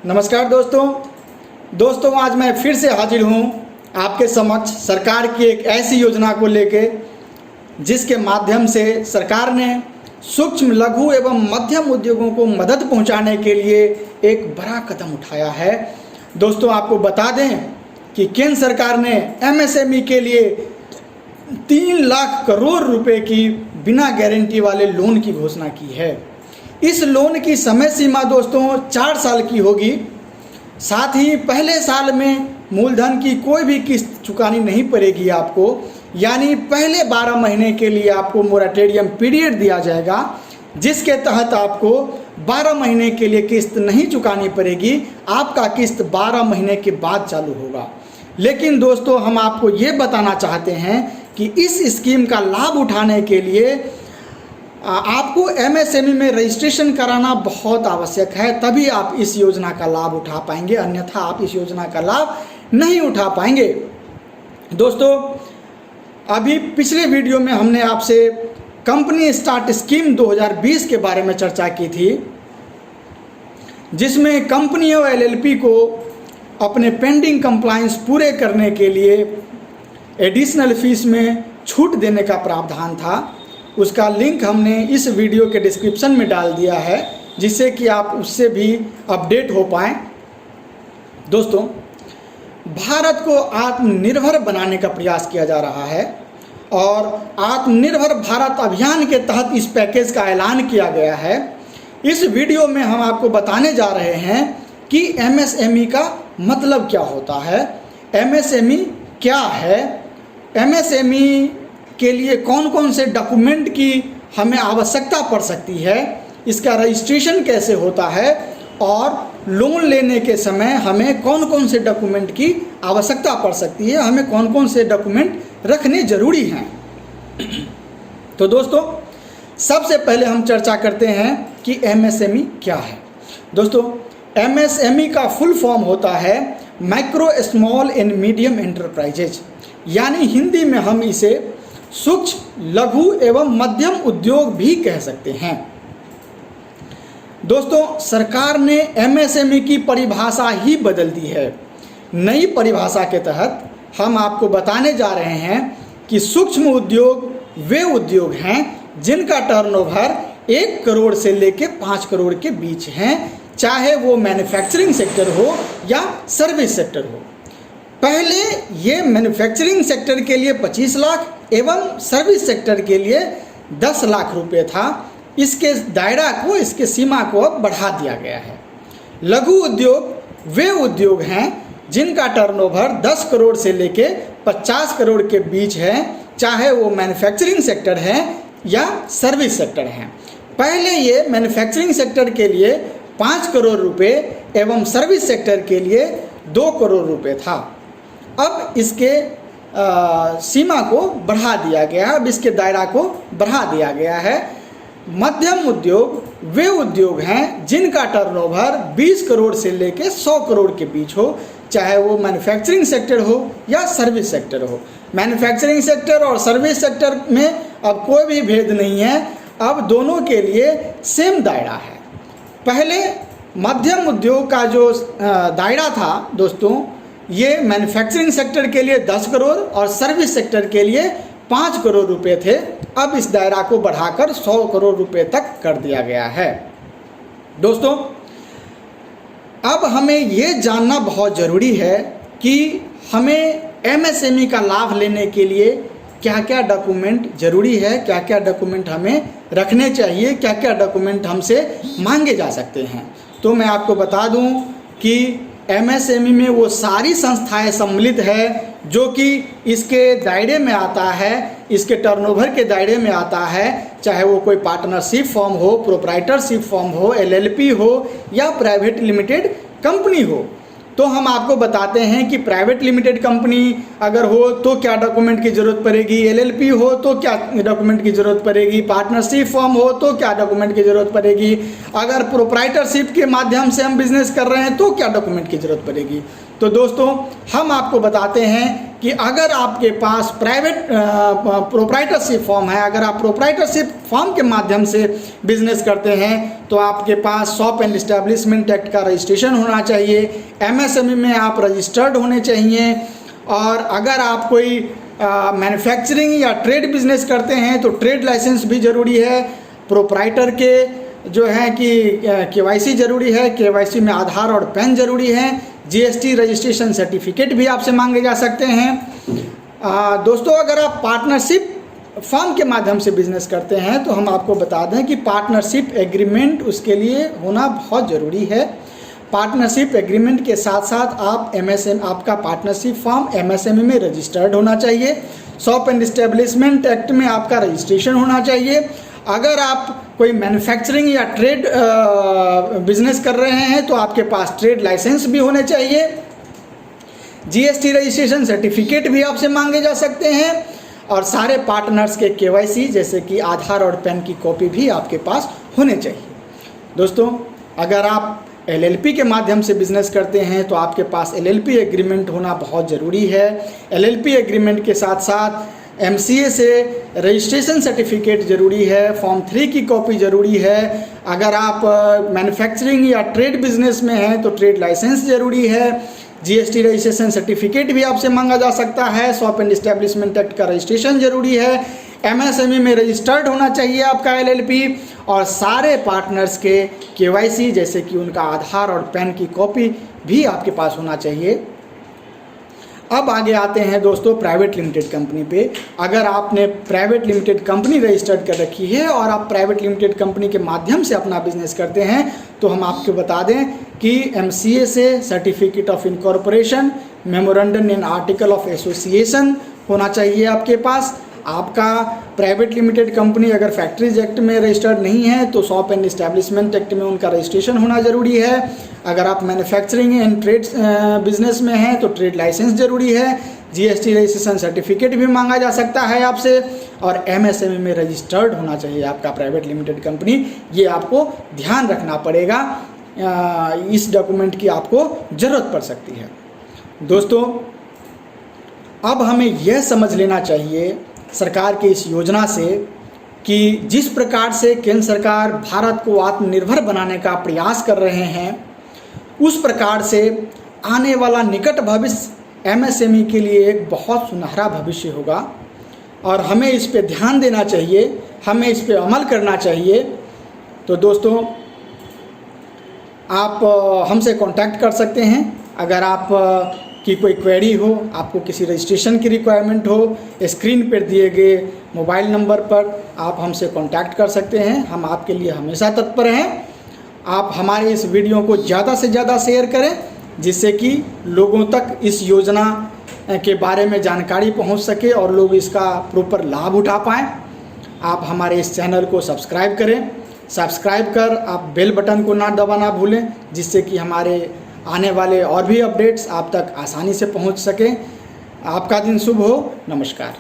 नमस्कार दोस्तों आज मैं फिर से हाजिर हूँ आपके समक्ष सरकार की एक ऐसी योजना को लेके जिसके माध्यम से सरकार ने सूक्ष्म लघु एवं मध्यम उद्योगों को मदद पहुंचाने के लिए एक बड़ा कदम उठाया है। दोस्तों आपको बता दें कि केंद्र सरकार ने एमएसएमई के लिए 3 लाख करोड़ रुपए की बिना गारंटी वाले लोन की घोषणा की है। इस लोन की समय सीमा दोस्तों 4 साल की होगी। साथ ही पहले साल में मूलधन की कोई भी किस्त चुकानी नहीं पड़ेगी आपको, यानी पहले 12 महीने के लिए आपको मोरेटोरियम पीरियड दिया जाएगा, जिसके तहत आपको 12 महीने के लिए किस्त नहीं चुकानी पड़ेगी। आपका किस्त 12 महीने के बाद चालू होगा। लेकिन दोस्तों हम आपको ये बताना चाहते हैं कि इस स्कीम का लाभ उठाने के लिए आपको एमएसएमई में रजिस्ट्रेशन कराना बहुत आवश्यक है, तभी आप इस योजना का लाभ उठा पाएंगे, अन्यथा आप इस योजना का लाभ नहीं उठा पाएंगे। दोस्तों अभी पिछले वीडियो में हमने आपसे कंपनी स्टार्ट स्कीम 2020 के बारे में चर्चा की थी, जिसमें कंपनियों एलएलपी को अपने पेंडिंग कंप्लायंस पूरे करने के लिए एडिशनल फीस में छूट देने का प्रावधान था। उसका लिंक हमने इस वीडियो के डिस्क्रिप्शन में डाल दिया है, जिससे कि आप उससे भी अपडेट हो पाएँ। दोस्तों भारत को आत्मनिर्भर बनाने का प्रयास किया जा रहा है और आत्मनिर्भर भारत अभियान के तहत इस पैकेज का ऐलान किया गया है। इस वीडियो में हम आपको बताने जा रहे हैं कि एमएसएमई का मतलब क्या होता है, एमएसएमई क्या है, एमएसएमई के लिए कौन कौन से डॉक्यूमेंट की हमें आवश्यकता पड़ सकती है, इसका रजिस्ट्रेशन कैसे होता है और लोन लेने के समय हमें कौन कौन से डॉक्यूमेंट की आवश्यकता पड़ सकती है, हमें कौन कौन से डॉक्यूमेंट रखने ज़रूरी हैं। तो दोस्तों सबसे पहले हम चर्चा करते हैं कि एमएसएमई क्या है। दोस्तों एमएसएमई का फुल फॉर्म होता है micro small and medium enterprises, यानी हिंदी में हम इसे सूक्ष्म लघु एवं मध्यम उद्योग भी कह सकते हैं। दोस्तों सरकार ने एमएसएमई की परिभाषा ही बदल दी है। नई परिभाषा के तहत हम आपको बताने जा रहे हैं कि सूक्ष्म उद्योग वे उद्योग हैं जिनका टर्नओवर 1 करोड़ से लेकर 5 करोड़ के बीच हैं, चाहे वो मैन्युफैक्चरिंग सेक्टर हो या सर्विस सेक्टर हो। पहले ये मैन्युफैक्चरिंग सेक्टर के लिए 25 लाख एवं सर्विस सेक्टर के लिए 10 लाख रुपए था। इसके दायरा को, इसके सीमा को अब बढ़ा दिया गया है। लघु उद्योग वे उद्योग हैं जिनका टर्नओवर 10 करोड़ से लेके 50 करोड़ के बीच है, चाहे वो मैन्युफैक्चरिंग सेक्टर है या सर्विस सेक्टर है। पहले ये मैन्युफैक्चरिंग सेक्टर के लिए 5 करोड़ रुपए एवं सर्विस सेक्टर के लिए 2 करोड़ रुपए था। अब इसके सीमा को बढ़ा दिया गया है, अब इसके दायरा को बढ़ा दिया गया है। मध्यम उद्योग वे उद्योग हैं जिनका टर्नओवर 20 करोड़ से लेकर 100 करोड़ के बीच हो, चाहे वो मैन्युफैक्चरिंग सेक्टर हो या सर्विस सेक्टर हो। मैन्युफैक्चरिंग सेक्टर और सर्विस सेक्टर में अब कोई भी भेद नहीं है, अब दोनों के लिए सेम दायरा है। पहले मध्यम उद्योग का जो दायरा था दोस्तों, ये मैन्युफैक्चरिंग सेक्टर के लिए 10 करोड़ और सर्विस सेक्टर के लिए 5 करोड़ रुपए थे। अब इस दायरा को बढ़ाकर 100 करोड़ रुपए तक कर दिया गया है। दोस्तों अब हमें ये जानना बहुत ज़रूरी है कि हमें एमएसएमई का लाभ लेने के लिए क्या क्या डॉक्यूमेंट ज़रूरी है, क्या क्या डॉक्यूमेंट हमें रखने चाहिए, क्या क्या डॉक्यूमेंट हमसे मांगे जा सकते हैं। तो मैं आपको बता दूं कि एमएसएमई में वो सारी संस्थाएं सम्मिलित है जो कि इसके दायरे में आता है, इसके टर्नओवर के दायरे में आता है, चाहे वो कोई पार्टनरशिप फॉर्म हो, प्रोप्राइटरशिप फॉर्म हो, एलएलपी हो या प्राइवेट लिमिटेड कंपनी हो। तो हम आपको बताते हैं कि प्राइवेट लिमिटेड कंपनी अगर हो तो क्या डॉक्यूमेंट की ज़रूरत पड़ेगी, एलएलपी हो तो क्या डॉक्यूमेंट की ज़रूरत पड़ेगी, पार्टनरशिप फॉर्म हो तो क्या डॉक्यूमेंट की ज़रूरत पड़ेगी, अगर प्रोप्राइटरशिप के माध्यम से हम बिजनेस कर रहे हैं तो क्या डॉक्यूमेंट की ज़रूरत पड़ेगी। तो दोस्तों हम आपको बताते हैं कि अगर आपके पास प्राइवेट प्रोप्राइटरशिप फॉर्म है, अगर आप प्रोप्राइटरशिप फॉर्म के माध्यम से बिजनेस करते हैं तो आपके पास शॉप एंड इस्टेब्लिशमेंट एक्ट का रजिस्ट्रेशन होना चाहिए, एमएसएमई में आप रजिस्टर्ड होने चाहिए। और अगर आप कोई मैन्युफैक्चरिंग या ट्रेड बिजनेस करते हैं तो ट्रेड लाइसेंस भी ज़रूरी है। प्रोप्राइटर के जो है कि केवाईसी ज़रूरी है, केवाईसी में आधार और पैन ज़रूरी है। जीएसटी रजिस्ट्रेशन सर्टिफिकेट भी आपसे मांगे जा सकते हैं। दोस्तों, अगर आप पार्टनरशिप फर्म के माध्यम से बिजनेस करते हैं तो हम आपको बता दें कि पार्टनरशिप एग्रीमेंट उसके लिए होना बहुत ज़रूरी है। पार्टनरशिप एग्रीमेंट के साथ साथ आप आपका पार्टनरशिप फर्म एमएसएमई में रजिस्टर्ड होना चाहिए। शॉप एंड इस्टेब्लिशमेंट एक्ट में आपका रजिस्ट्रेशन होना चाहिए। अगर आप कोई मैन्युफैक्चरिंग या ट्रेड बिजनेस कर रहे हैं तो आपके पास ट्रेड लाइसेंस भी होने चाहिए। जीएसटी रजिस्ट्रेशन सर्टिफिकेट भी आपसे मांगे जा सकते हैं और सारे पार्टनर्स के केवाईसी जैसे कि आधार और पैन की कॉपी भी आपके पास होने चाहिए। दोस्तों, अगर आप एलएलपी के माध्यम से बिजनेस करते हैं तो आपके पास एलएलपी एग्रीमेंट होना बहुत ज़रूरी है। एलएलपी एग्रीमेंट के साथ साथ एमसीए से रजिस्ट्रेशन सर्टिफिकेट ज़रूरी है, फॉर्म 3 की कॉपी ज़रूरी है। अगर आप मैन्युफैक्चरिंग या ट्रेड बिजनेस में हैं तो ट्रेड लाइसेंस ज़रूरी है। जीएसटी रजिस्ट्रेशन सर्टिफिकेट भी आपसे मांगा जा सकता है। शॉप एंड इस्टेब्लिशमेंट एक्ट का रजिस्ट्रेशन ज़रूरी है। एमएसएमई में रजिस्टर्ड होना चाहिए आपका एलएलपी और सारे पार्टनर्स के केवाईसी जैसे कि उनका आधार और पैन की कॉपी भी आपके पास होना चाहिए। अब आगे आते हैं दोस्तों प्राइवेट लिमिटेड कंपनी पे। अगर आपने प्राइवेट लिमिटेड कंपनी रजिस्टर्ड कर रखी है और आप प्राइवेट लिमिटेड कंपनी के माध्यम से अपना बिजनेस करते हैं तो हम आपको बता दें कि एमसीए से certificate of incorporation, memorandum and article of association होना चाहिए आपके पास। आपका प्राइवेट लिमिटेड कंपनी अगर फैक्ट्रीज एक्ट में रजिस्टर्ड नहीं है तो शॉप एंड इस्टेब्लिशमेंट एक्ट में उनका रजिस्ट्रेशन होना ज़रूरी है। अगर आप मैन्युफैक्चरिंग एंड ट्रेड बिजनेस में हैं तो ट्रेड लाइसेंस ज़रूरी है। जीएसटी रजिस्ट्रेशन सर्टिफिकेट भी मांगा जा सकता है आपसे और एमएसएमई में रजिस्टर्ड होना चाहिए आपका प्राइवेट लिमिटेड कंपनी। ये आपको ध्यान रखना पड़ेगा, इस डॉक्यूमेंट की आपको ज़रूरत पड़ सकती है। दोस्तों, अब हमें यह समझ लेना चाहिए सरकार की इस योजना से कि जिस प्रकार से केंद्र सरकार भारत को आत्मनिर्भर बनाने का प्रयास कर रहे हैं उस प्रकार से आने वाला निकट भविष्य एमएसएमई के लिए एक बहुत सुनहरा भविष्य होगा और हमें इस पे ध्यान देना चाहिए, हमें इस पे अमल करना चाहिए। तो दोस्तों, आप हमसे कांटेक्ट कर सकते हैं। अगर आप की कोई क्वेरी हो, आपको किसी रजिस्ट्रेशन की रिक्वायरमेंट हो, स्क्रीन पर दिए गए मोबाइल नंबर पर आप हमसे कांटेक्ट कर सकते हैं। हम आपके लिए हमेशा तत्पर हैं। आप हमारे इस वीडियो को ज़्यादा से ज़्यादा शेयर करें जिससे कि लोगों तक इस योजना के बारे में जानकारी पहुंच सके और लोग इसका प्रॉपर लाभ उठा पाएँ। आप हमारे इस चैनल को सब्सक्राइब करें। सब्सक्राइब कर आप बेल बटन को ना दबाना भूलें जिससे कि हमारे आने वाले और भी अपडेट्स आप तक आसानी से पहुंच सकें। आपका दिन शुभ हो। नमस्कार।